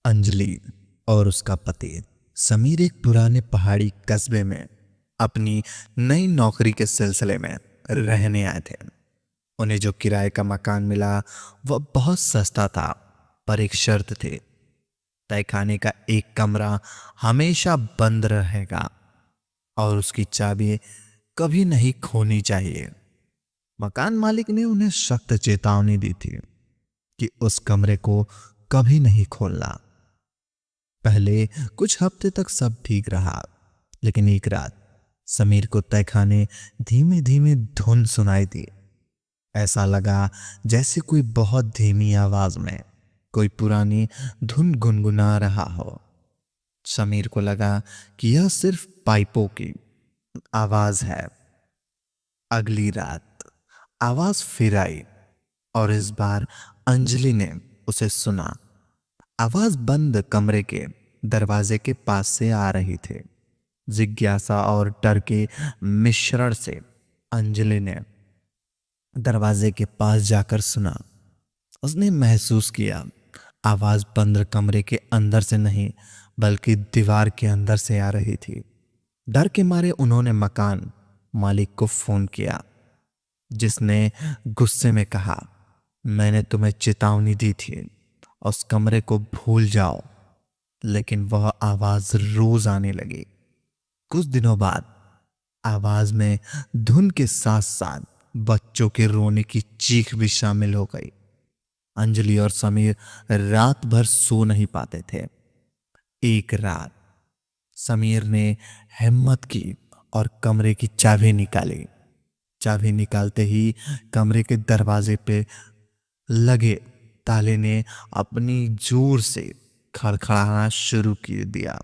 अंजलि और उसका पति समीर एक पुराने पहाड़ी कस्बे में अपनी नई नौकरी के सिलसिले में रहने आए थे। उन्हें जो किराए का मकान मिला वह बहुत सस्ता था, पर एक शर्त थी। तहखाने का एक कमरा हमेशा बंद रहेगा और उसकी चाबी कभी नहीं खोनी चाहिए। मकान मालिक ने उन्हें सख्त चेतावनी दी थी कि उस कमरे को कभी नहीं खोलना। पहले कुछ हफ्ते तक सब ठीक रहा, लेकिन एक रात समीर को तहखाने धीमे धीमे धुन सुनाई दी। ऐसा लगा जैसे कोई बहुत धीमी आवाज में कोई पुरानी धुन गुनगुना रहा हो। समीर को लगा कि यह सिर्फ पाइपों की आवाज है। अगली रात आवाज फिर आई और इस बार अंजलि ने उसे सुना। आवाज बंद कमरे के दरवाजे के पास से आ रही थी। जिज्ञासा और डर के मिश्रण से अंजलि ने दरवाजे के पास जाकर सुना। उसने महसूस किया आवाज बंद कमरे के अंदर से नहीं, बल्कि दीवार के अंदर से आ रही थी। डर के मारे उन्होंने मकान मालिक को फोन किया, जिसने गुस्से में कहा, मैंने तुम्हें चेतावनी दी थी, उस कमरे को भूल जाओ। लेकिन वह आवाज रोज आने लगी। कुछ दिनों बाद आवाज में धुन के साथ साथ बच्चों के रोने की चीख भी शामिल हो गई। अंजलि और समीर रात भर सो नहीं पाते थे। एक रात समीर ने हिम्मत की और कमरे की चाबी निकाली। चाबी निकालते ही कमरे के दरवाजे पे लगे ताले ने अपनी जोर से खड़खड़ाना शुरू कर दिया,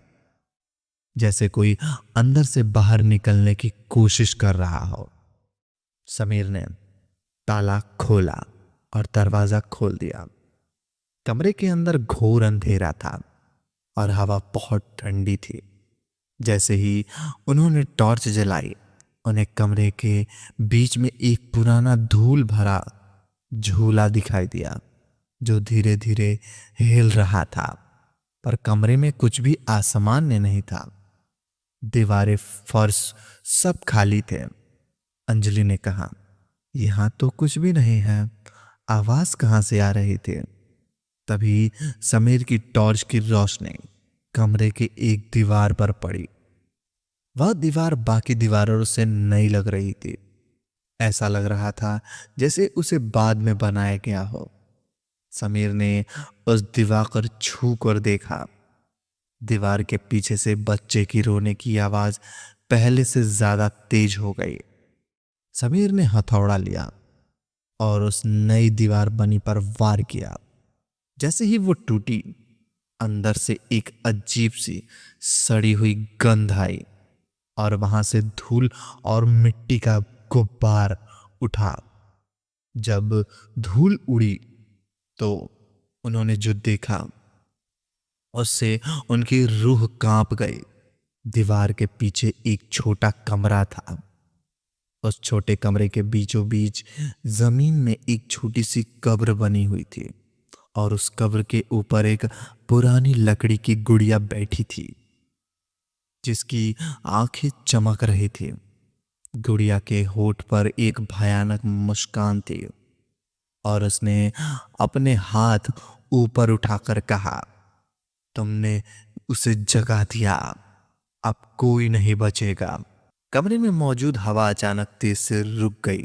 जैसे कोई अंदर से बाहर निकलने की कोशिश कर रहा हो। समीर ने ताला खोला और दरवाजा खोल दिया। कमरे के अंदर घोर अंधेरा था और हवा बहुत ठंडी थी। जैसे ही उन्होंने टॉर्च जलाई, उन्हें कमरे के बीच में एक पुराना धूल भरा झूला दिखाई दिया, जो धीरे धीरे हिल रहा था। पर कमरे में कुछ भी असामान्य नहीं था। दीवारें, फर्श सब खाली थे। अंजलि ने कहा, यहां तो कुछ भी नहीं है, आवाज कहां से आ रही थी? तभी समीर की टॉर्च की रोशनी कमरे की एक दीवार पर पड़ी। वह दीवार बाकी दीवारों से नई लग रही थी। ऐसा लग रहा था जैसे उसे बाद में बनाया गया हो। समीर ने उस दीवार पर छू कर देखा। दीवार के पीछे से बच्चे की रोने की आवाज पहले से ज्यादा तेज हो गई। समीर ने हथौड़ा लिया और उस नई दीवार बनी पर वार किया। जैसे ही वो टूटी, अंदर से एक अजीब सी सड़ी हुई गंध आई और वहां से धूल और मिट्टी का गुब्बार उठा। जब धूल उड़ी तो उन्होंने जो देखा उससे उनकी रूह कांप गई। दीवार के पीछे एक छोटा कमरा था। उस छोटे कमरे के बीचों बीच जमीन में एक छोटी सी कब्र बनी हुई थी और उस कब्र के ऊपर एक पुरानी लकड़ी की गुड़िया बैठी थी, जिसकी आंखें चमक रही थी। गुड़िया के होठ पर एक भयानक मुस्कान थी और उसने अपने हाथ ऊपर उठाकर कहा, तुमने उसे जगा दिया, अब कोई नहीं बचेगा। कमरे में मौजूद हवा अचानक तेज से रुक गई।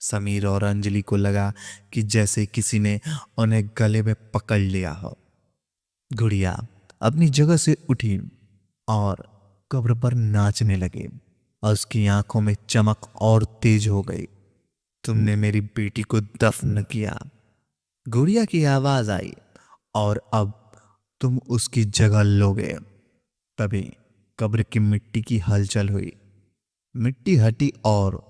समीर और अंजलि को लगा कि जैसे किसी ने उन्हें गले में पकड़ लिया हो। गुड़िया अपनी जगह से उठी और कब्र पर नाचने लगी और उसकी आंखों में चमक और तेज हो गई। तुमने मेरी बेटी को दफन किया, गुड़िया की आवाज आई, और अब तुम उसकी जगह लोगे। तभी कब्र की मिट्टी की हलचल हुई। मिट्टी हटी और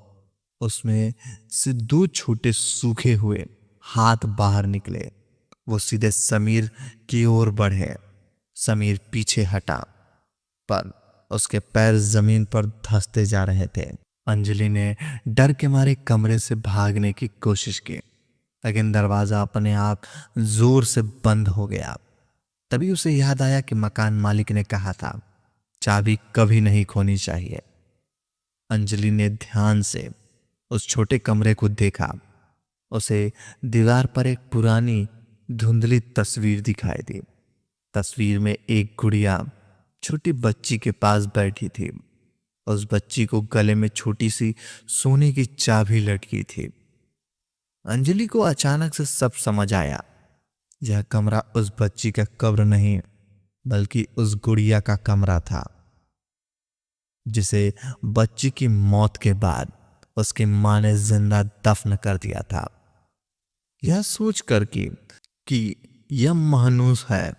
उसमें से दो छोटे सूखे हुए हाथ बाहर निकले। वो सीधे समीर की ओर बढ़े। समीर पीछे हटा, पर उसके पैर जमीन पर धंसते जा रहे थे। अंजलि ने डर के मारे कमरे से भागने की कोशिश की, लेकिन दरवाजा अपने आप जोर से बंद हो गया। तभी उसे याद आया कि मकान मालिक ने कहा था चाबी कभी नहीं खोनी चाहिए। अंजलि ने ध्यान से उस छोटे कमरे को देखा। उसे दीवार पर एक पुरानी धुंधली तस्वीर दिखाई दी। तस्वीर में एक गुड़िया छोटी बच्ची के पास बैठी थी। उस बच्ची को गले में छोटी सी सोने की चाबी लटकी थी। अंजलि को अचानक से सब समझ आया। यह कमरा उस बच्ची का कब्र नहीं बल्कि उस गुड़िया का कमरा था, जिसे बच्ची की मौत के बाद उसकी मां ने जिंदा दफन कर दिया था। यह सोचकर कि यह मानूस है,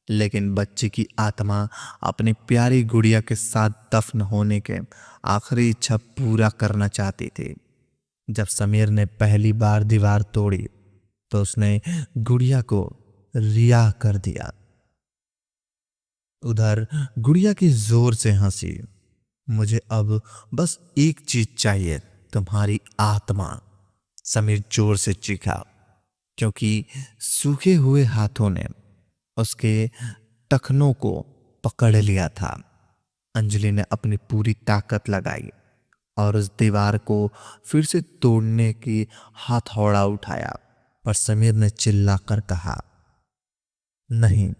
लेकिन बच्ची की आत्मा अपनी प्यारी गुड़िया के साथ दफन होने के आखिरी इच्छा पूरा करना चाहती थी। जब समीर ने पहली बार दीवार तोड़ी तो उसने गुड़िया को रिहा कर दिया। उधर गुड़िया की जोर से हंसी। मुझे अब बस एक चीज चाहिए, तुम्हारी आत्मा, समीर जोर से चीखा, क्योंकि सूखे हुए हाथों ने उसके टखनों को पकड़ लिया था। अंजलि ने अपनी पूरी ताकत लगाई और उस दीवार को फिर से तोड़ने की हथौड़ा उठाया, पर समीर ने चिल्लाकर कहा, नहीं,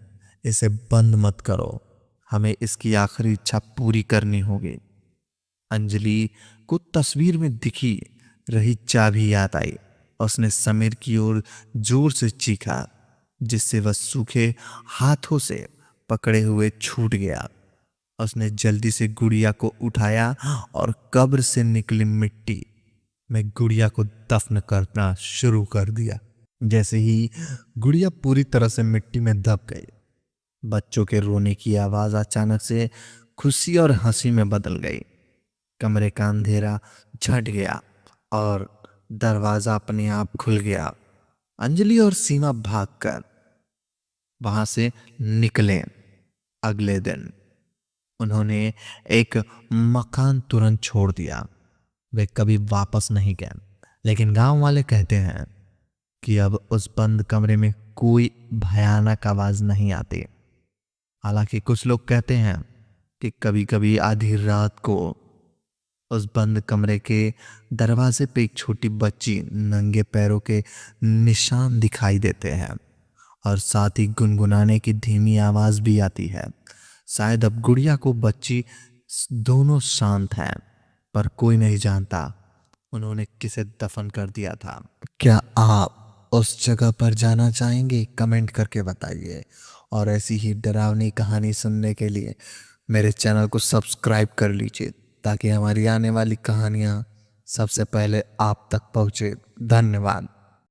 इसे बंद मत करो, हमें इसकी आखिरी इच्छा पूरी करनी होगी। अंजलि को तस्वीर में दिखी रही चाबी याद आई। उसने समीर की ओर जोर से चीखा, जिससे वह सूखे हाथों से पकड़े हुए छूट गया। उसने जल्दी से गुड़िया को उठाया और कब्र से निकली मिट्टी में गुड़िया को दफन करना शुरू कर दिया। जैसे ही गुड़िया पूरी तरह से मिट्टी में दब गई, बच्चों के रोने की आवाज अचानक से खुशी और हंसी में बदल गई। कमरे का अंधेरा झट गया और दरवाजा अपने आप खुल गया। अंजलि और सीमा भागकर वहां से निकले। अगले दिन उन्होंने एक मकान तुरंत छोड़ दिया। वे कभी वापस नहीं गए, लेकिन गांव वाले कहते हैं कि अब उस बंद कमरे में कोई भयानक आवाज नहीं आती। हालांकि कुछ लोग कहते हैं कि कभी कभी आधी रात को उस बंद कमरे के दरवाजे पे एक छोटी बच्ची नंगे पैरों के निशान दिखाई देते हैं और साथ ही गुनगुनाने की धीमी आवाज भी आती है। शायद अब गुड़िया को बच्ची दोनों शांत हैं, पर कोई नहीं जानता उन्होंने किसे दफन कर दिया था। क्या आप उस जगह पर जाना चाहेंगे? कमेंट करके बताइए। और ऐसी ही डरावनी कहानी सुनने के लिए मेरे चैनल को सब्सक्राइब कर लीजिए, ताकि हमारी आने वाली कहानियाँ सबसे पहले आप तक पहुँचे। धन्यवाद।